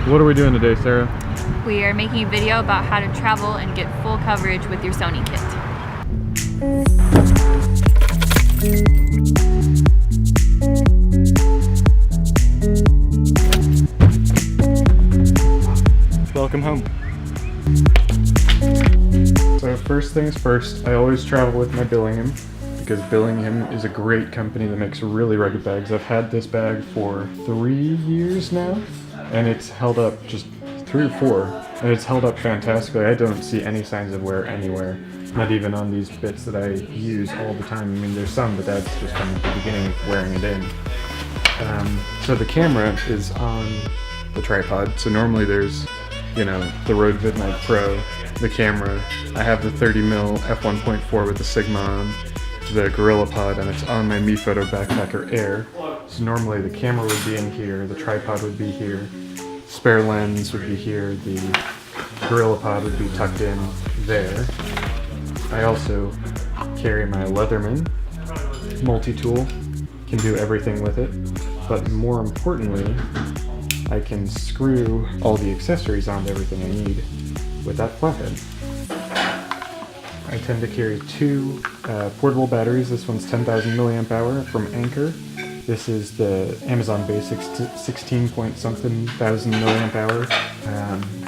What are we doing today, Sarah? We are making a video about how to travel and get full coverage with your Sony kit. Welcome home. So first things first, I always travel with my Billingham because Billingham is a great company that makes really rugged bags. I've had this bag for 3 years now, and it's held up just 3 or 4, and it's held up fantastically. I don't see any signs of wear anywhere, not even on these bits that I use all the time. I mean, there's some, but that's just from the beginning of wearing it in. So the camera is on the tripod, so normally there's, you know, the Rode VidMic Pro, the camera. I have the 30mm f1.4 with the Sigma on, the GorillaPod, and it's on my MiPhoto Backpacker Air. So normally the camera would be in here, the tripod would be here, spare lens would be here, the GorillaPod would be tucked in there. I also carry my Leatherman multi-tool, can do everything with it, but more importantly, I can screw all the accessories onto everything I need with that flathead. I tend to carry 2 portable batteries. This one's 10,000 milliamp hour from Anker. This is the Amazon Basics 16 point something thousand milliamp hour.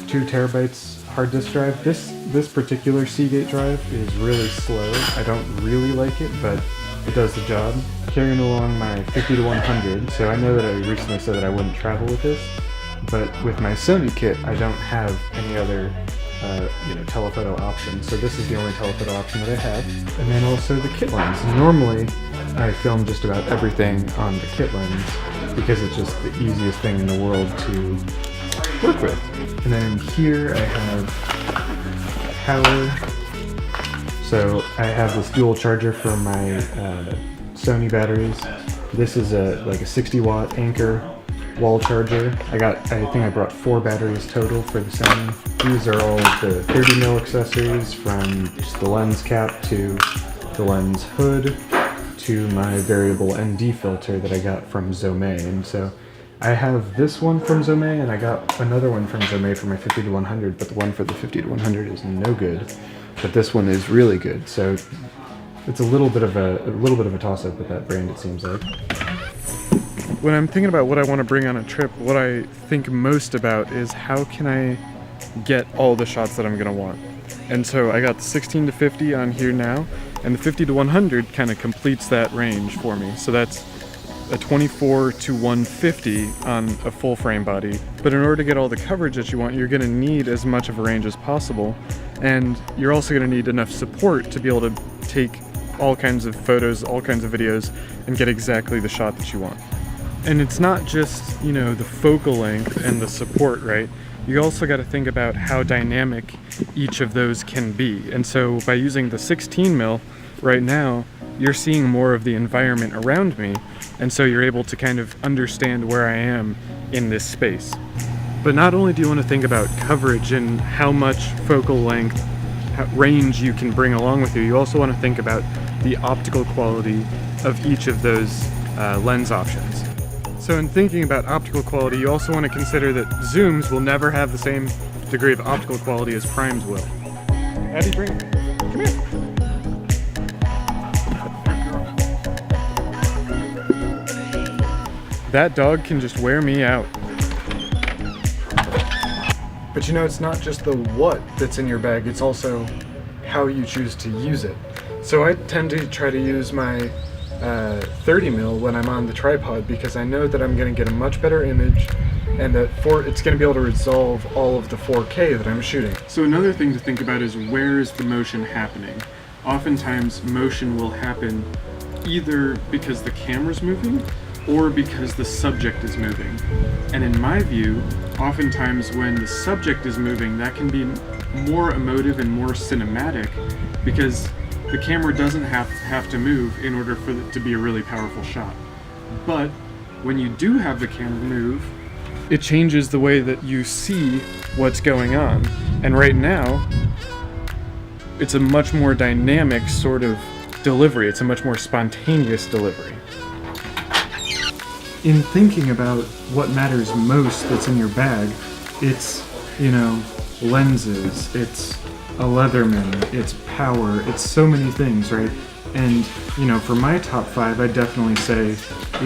2 terabytes hard disk drive. This particular Seagate drive is really slow. I don't really like it, but it does the job. Carrying along my 50-100, so I know that I recently said that I wouldn't travel with this, but with my Sony kit, I don't have any other telephoto options, so this is the only telephoto option that I have. And then also the kit lens. Normally, I film just about everything on the kit lens because it's just the easiest thing in the world to work with. And then here I have power. So I have this dual charger for my Sony batteries. This is like a 60-watt Anker wall charger. I think I brought 4 batteries total for the Sony. These are all the 30mm accessories, from just the lens cap to the lens hood to my variable ND filter that I got from Zomei. And so I have this one from Zomei, and I got another one from Zomei for my 50-100, but the one for the 50-100 is no good. But this one is really good. So it's a little bit of a toss-up with that brand, it seems like. When I'm thinking about what I want to bring on a trip, what I think most about is how can I get all the shots that I'm going to want. And so I got the 16-50 on here now, and the 50-100 kind of completes that range for me. So that's a 24-150 on a full frame body. But in order to get all the coverage that you want, you're going to need as much of a range as possible, and you're also going to need enough support to be able to take all kinds of photos, all kinds of videos, and get exactly the shot that you want. And it's not just, you know, the focal length and the support, right? You also got to think about how dynamic each of those can be. And so by using the 16mm right now, you're seeing more of the environment around me, and so you're able to kind of understand where I am in this space. But not only do you want to think about coverage and how much focal length, range you can bring along with you, you also want to think about the optical quality of each of those lens options. So in thinking about optical quality, you also want to consider that zooms will never have the same degree of optical quality as primes will. Abby, bring it. Come here. That dog can just wear me out. But you know, it's not just the what that's in your bag, it's also how you choose to use it. So I tend to try to use my 30mm when I'm on the tripod because I know that I'm going to get a much better image, and that it's going to be able to resolve all of the 4K that I'm shooting. So another thing to think about is, where is the motion happening? Oftentimes motion will happen either because the camera's moving or because the subject is moving. And in my view, oftentimes when the subject is moving, that can be more emotive and more cinematic because the camera doesn't have to move in order for it to be a really powerful shot. But when you do have the camera move, it changes the way that you see what's going on. And right now, it's a much more dynamic sort of delivery. It's a much more spontaneous delivery. In thinking about what matters most that's in your bag, It's, you know, lenses, it's a Leatherman, it's power, it's so many things, right? And, you know, for my top 5, I'd definitely say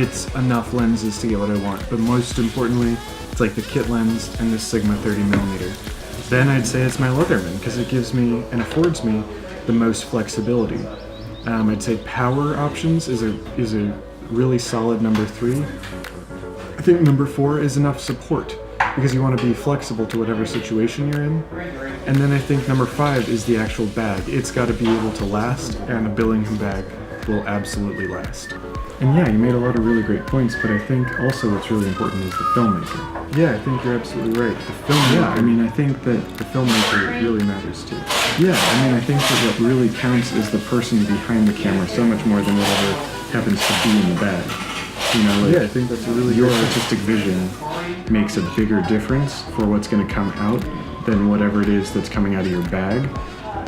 it's enough lenses to get what I want. But most importantly, it's like the kit lens and this Sigma 30mm. Then I'd say it's my Leatherman, because it gives me and affords me the most flexibility. I'd say power options is a really solid number 3. I think number 4 is enough support, because you want to be flexible to whatever situation you're in. And then I think number 5 is the actual bag. It's got to be able to last, and a Billingham bag will absolutely last. And yeah, you made a lot of really great points, but I think also what's really important is the filmmaker. Yeah, I think you're absolutely right. The filmmaker, yeah, I mean, I think that the filmmaker really matters too. Yeah, I mean, I think that what really counts is the person behind the camera so much more than whatever happens to be in the bag. You know, like, yeah, I think that's a really your artistic vision makes a bigger difference for what's going to come out than whatever it is that's coming out of your bag,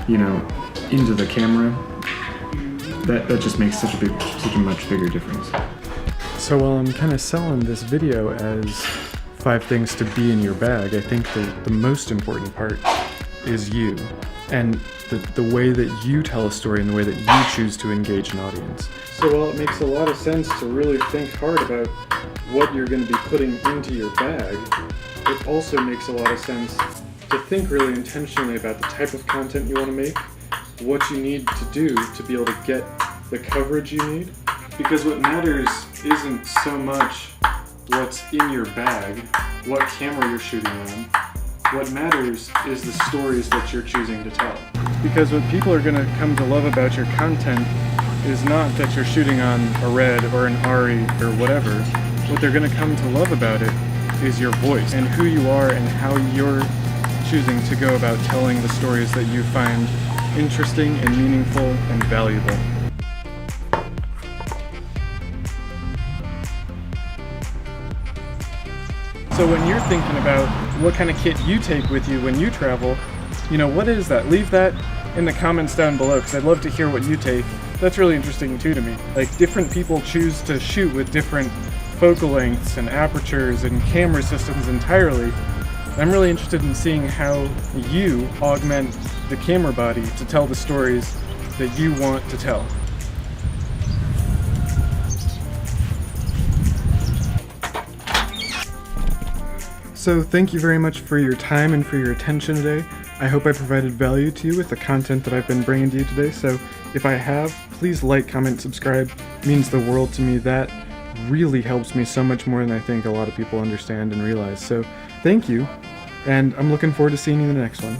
you know, into the camera. That just makes such a much bigger difference. So while I'm kind of selling this video as 5 things to be in your bag, I think the most important part is you, and the way that you tell a story and the way that you choose to engage an audience. So while it makes a lot of sense to really think hard about what you're going to be putting into your bag, it also makes a lot of sense to think really intentionally about the type of content you want to make, what you need to do to be able to get the coverage you need. Because what matters isn't so much what's in your bag, what camera you're shooting on. What matters is the stories that you're choosing to tell. Because what people are going to come to love about your content is not that you're shooting on a Red or an Ari or whatever. What they're going to come to love about it is your voice and who you are and how you're choosing to go about telling the stories that you find interesting and meaningful and valuable. So when you're thinking about what kind of kit you take with you when you travel, you know, what is that? Leave that in the comments down below, because I'd love to hear what you take. That's really interesting too to me. Like, different people choose to shoot with different focal lengths and apertures and camera systems entirely. I'm really interested in seeing how you augment the camera body to tell the stories that you want to tell. So thank you very much for your time and for your attention today. I hope I provided value to you with the content that I've been bringing to you today. So if I have, please like, comment, subscribe. It means the world to me. That really helps me so much more than I think a lot of people understand and realize. So thank you, and I'm looking forward to seeing you in the next one.